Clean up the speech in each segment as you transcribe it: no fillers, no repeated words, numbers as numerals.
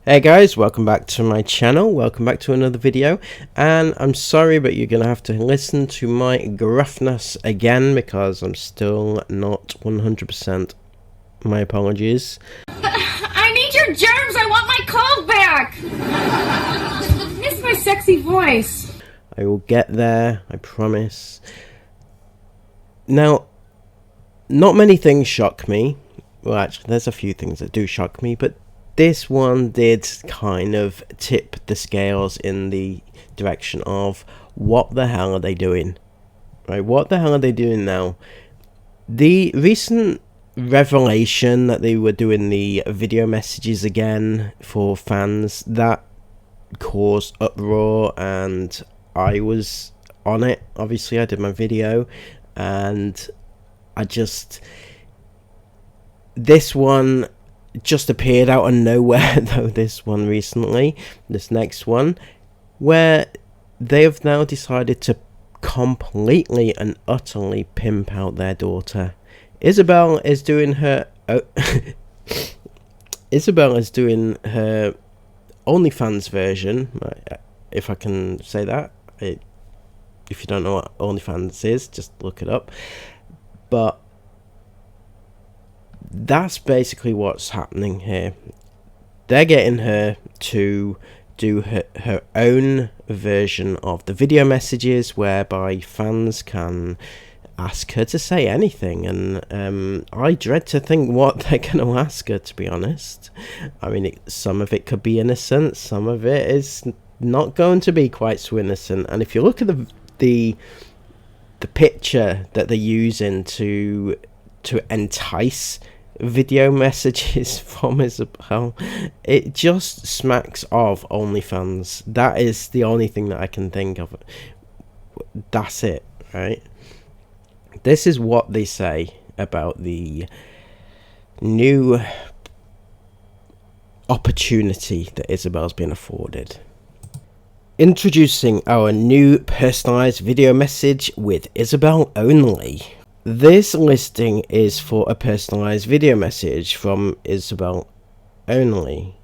Hey guys, welcome back to my channel, welcome back to another video, and I'm sorry but you're gonna have to listen to my gruffness again because I'm still not 100%. My apologies. I need your germs, I want my cold back! I miss my sexy voice. I will get there, I promise. Now, not many things shock me. Well, actually, there's a few things that do shock me, but this one did kind of tip the scales in the direction of what the hell are they doing? Right, what the hell are they doing now? The recent revelation that they were doing the video messages again for fans, that caused uproar, and I was on it. Obviously, I did my video, and this one just appeared out of nowhere though. This next one, where they have now decided to completely and utterly pimp out their daughter. Isabel is doing her OnlyFans version, if I can say that. If you don't know what OnlyFans is, just look it up. But that's basically what's happening here. They're getting her to do her own version of the video messages, whereby fans can ask her to say anything, and I dread to think what they're going to ask her, to be honest. I mean, some of it could be innocent, some of it is not going to be quite so innocent. And if you look at the picture that they're using to entice video messages from Isabel, it just smacks of OnlyFans. That is the only thing that I can think of. That's it, right? This is what they say about the new opportunity that Isabel's been afforded. Introducing our new personalized video message with Isabel only. This listing is for a personalized video message from Isabel only.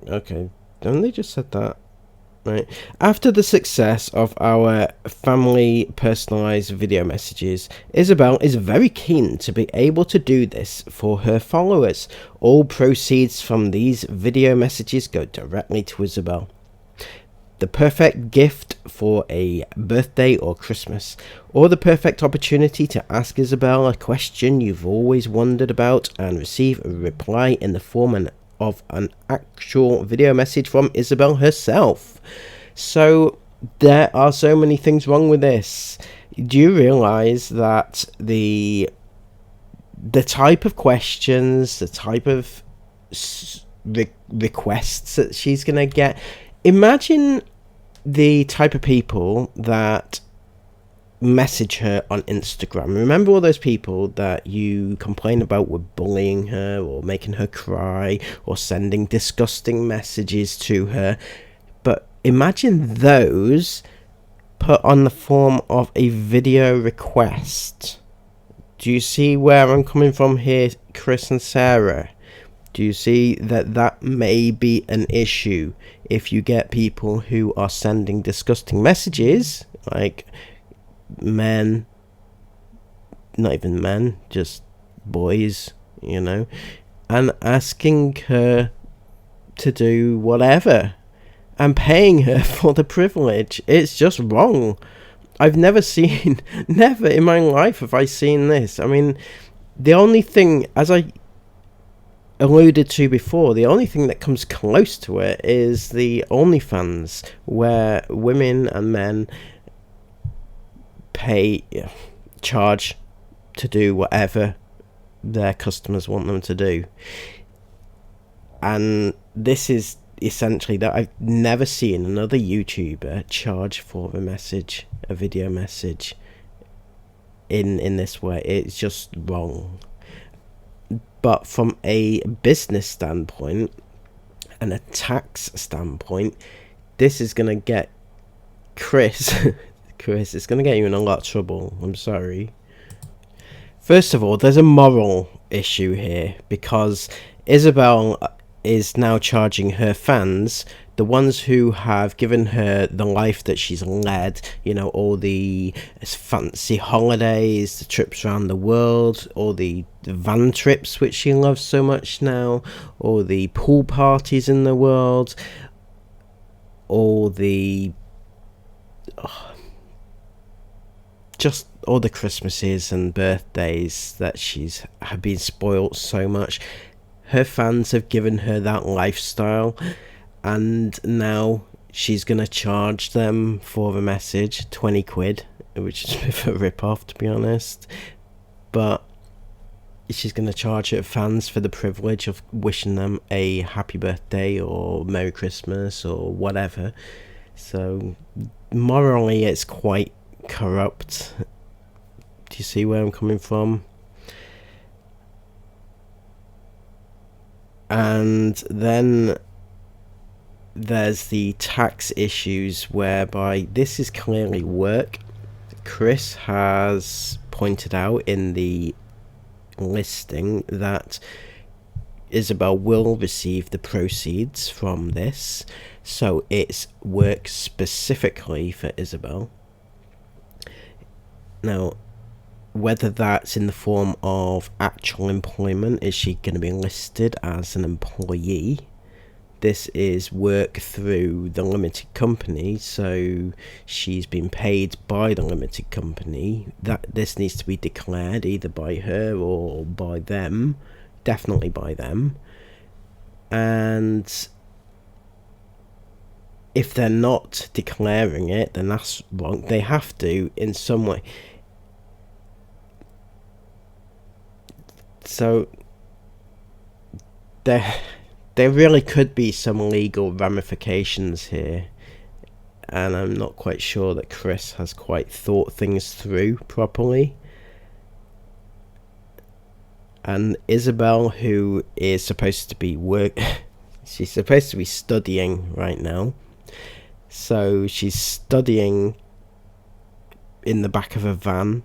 Okay, don't they just said that? Right. After the success of our family personalized video messages, Isabel is very keen to be able to do this for her followers. All proceeds from these video messages go directly to Isabel. The perfect gift for a birthday or Christmas, or the perfect opportunity to ask Isabel a question you've always wondered about and receive a reply in the form of an actual video message from Isabel herself. So there are so many things wrong with this. Do you realize that the type of questions, the type of requests that she's gonna get? Imagine the type of people that message her on Instagram. Remember all those people that you complain about were bullying her or making her cry or sending disgusting messages to her? But imagine those put on the form of a video request. Do you see where I'm coming from here, Chris and Sarah? Do you see that may be an issue if you get people who are sending disgusting messages, like men, not even men, just boys, you know, and asking her to do whatever and paying her for the privilege? It's just wrong. I've never in my life have I seen this. I mean, the only thing, as I alluded to before, the only thing that comes close to it is the OnlyFans, where women and men charge to do whatever their customers want them to do. And this is essentially that. I've never seen another YouTuber charge for a video message in this way. It's just wrong. But from a business standpoint and a tax standpoint, this is going to get Chris, it's going to get you in a lot of trouble. I'm sorry. First of all, there's a moral issue here, because Isabel is now charging her fans, the ones who have given her the life that she's led, you know, all the fancy holidays, the trips around the world, all the van trips which she loves so much now, all the pool parties in the world, all the just all the Christmases and birthdays that she's have been spoilt so much. Her fans have given her that lifestyle, and now she's gonna charge them for the message 20 quid, which is a bit of a rip-off, to be honest. But she's gonna charge her fans for the privilege of wishing them a happy birthday or Merry Christmas or whatever. So morally it's quite corrupt. Do you see where I'm coming from? And then there's the tax issues, whereby this is clearly work. Chris has pointed out in the listing that Isabel will receive the proceeds from this, so it's work specifically for Isabel. Now, whether that's in the form of actual employment, is she going to be listed as an employee? This is work through the limited company, so she's been paid by the limited company. That this needs to be declared either by her or by them, definitely by them. And if they're not declaring it, then that's wrong. They have to in some way. So there really could be some legal ramifications here, and I'm not quite sure that Chris has quite thought things through properly. And Isabel, who is supposed to be she's supposed to be studying right now, so she's studying in the back of a van,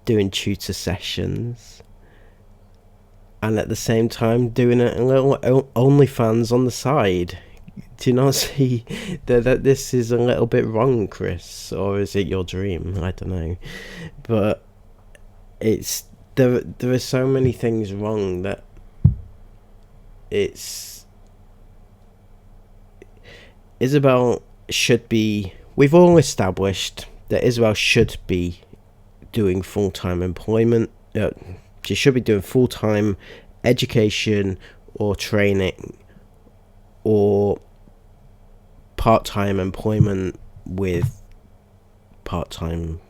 doing tutor sessions, and at the same time doing a little OnlyFans on the side. Do you not see that this is a little bit wrong, Chris? Or is it your dream? I don't know. But it's there are so many things wrong that it's... Isabel should be... We've all established that Isabel should be doing full-time employment. She should be doing full-time education or training or part-time employment with part-time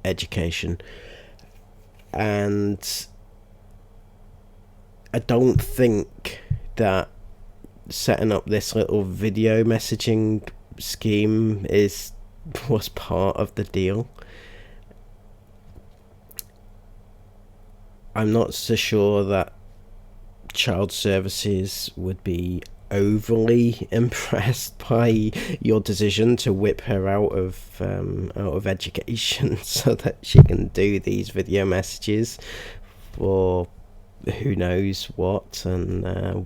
education. And I don't think that setting up this little video messaging scheme was part of the deal. I'm not so sure that child services would be overly impressed by your decision to whip her out of education so that she can do these video messages for who knows what. And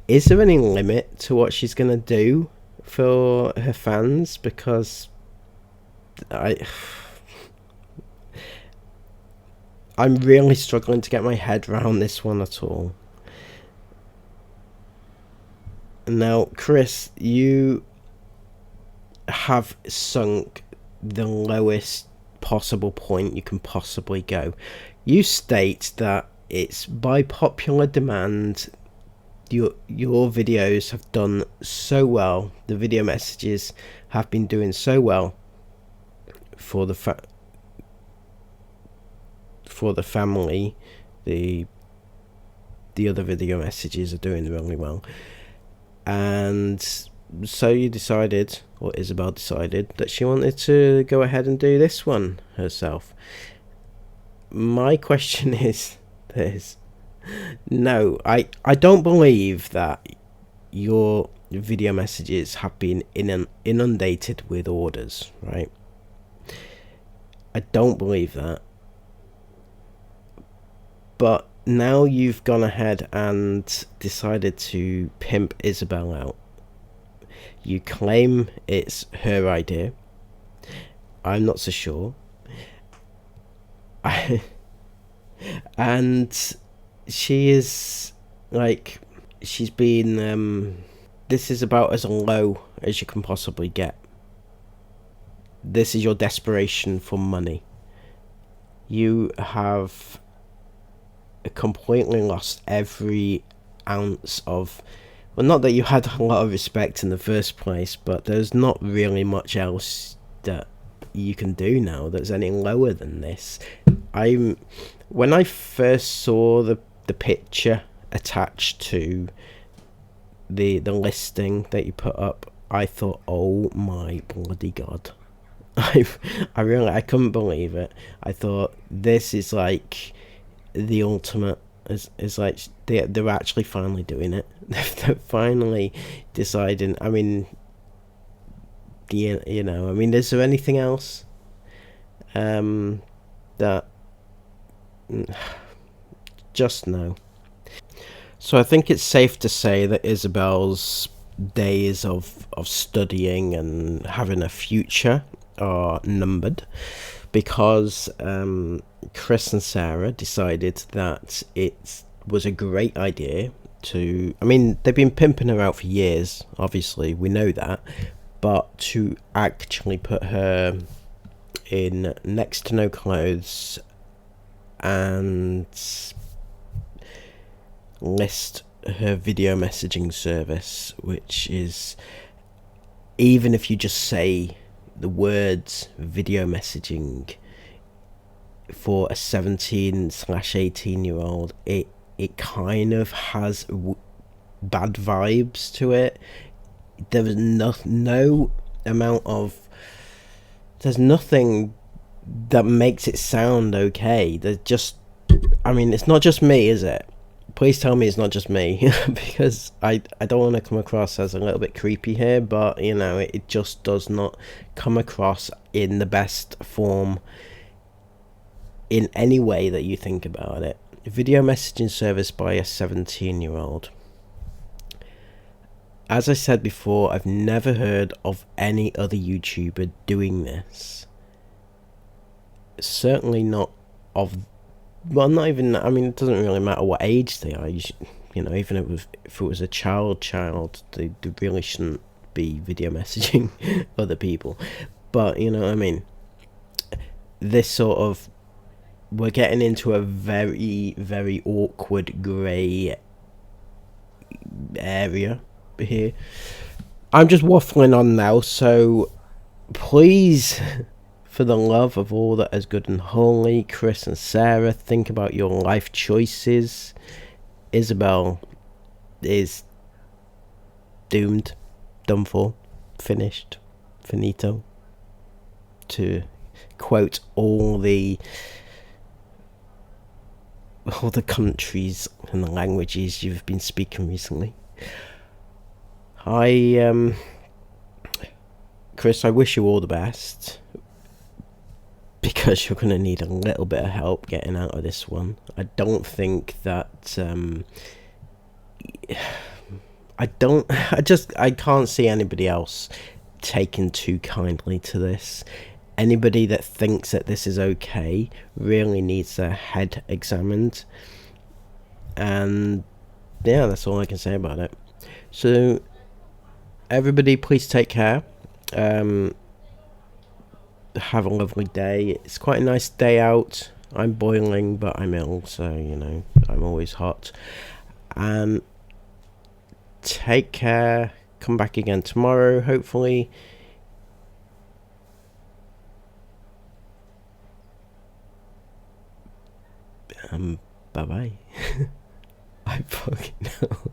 is there any limit to what she's gonna do for her fans? Because I'm really struggling to get my head around this one at all. Now, Chris, you have sunk the lowest possible point you can possibly go. You state that it's by popular demand. Your videos have done so well. The video messages have been doing so well for the family. The other video messages are doing really well. And so you decided, or Isabel decided, that she wanted to go ahead and do this one herself. My question is this. No, I don't believe that your video messages have been inundated with orders, right? I don't believe that. But now you've gone ahead and decided to pimp Isabel out. You claim it's her idea. I'm not so sure. And she is like, she's been this is about as low as you can possibly get. This is your desperation for money. You have completely lost every ounce of, well, not that you had a lot of respect in the first place, but there's not really much else that you can do now that's any lower than this. When I first saw the picture attached to the listing that you put up, I thought, oh my bloody god. I couldn't believe it. I thought, this is like the ultimate. Is like they're actually finally doing it. They're finally deciding. I mean, you know, I mean, is there anything else that just no. So I think it's safe to say that Isabel's days of studying and having a future are numbered, because Chris and Sarah decided that it was a great idea to, I mean, they've been pimping her out for years, obviously, we know that, but to actually put her in next to no clothes and list her video messaging service, which is, even if you just say the words video messaging, for a 17/18-year-old, it kind of has bad vibes to it. There was no amount of, there's nothing that makes it sound okay. There's just, I mean, it's not just me, is it? Please tell me it's not just me, because I don't want to come across as a little bit creepy here, but you know, it just does not come across in the best form in any way that you think about it. Video messaging service by a 17-year-old. As I said before, I've never heard of any other YouTuber doing this. Certainly not of, well, not even, I mean, it doesn't really matter what age they are. You know, even if it was a child, they really shouldn't be video messaging other people. But, you know what I mean? This sort of, we're getting into a very, very awkward grey area here. I'm just waffling on now, so please, for the love of all that is good and holy, Chris and Sarah, think about your life choices. Isabel is doomed, done for, finished, finito, to quote all the countries and the languages you've been speaking recently. Chris, I wish you all the best, because you're going to need a little bit of help getting out of this one. I don't think that I can't see anybody else taking too kindly to this. Anybody that thinks that this is okay really needs their head examined. And yeah, that's all I can say about it. So everybody, please take care. Have a lovely day. It's quite a nice day out. I'm boiling, but I'm ill, so you know, I'm always hot. And take care. Come back again tomorrow, hopefully. Bye bye. I fucking know.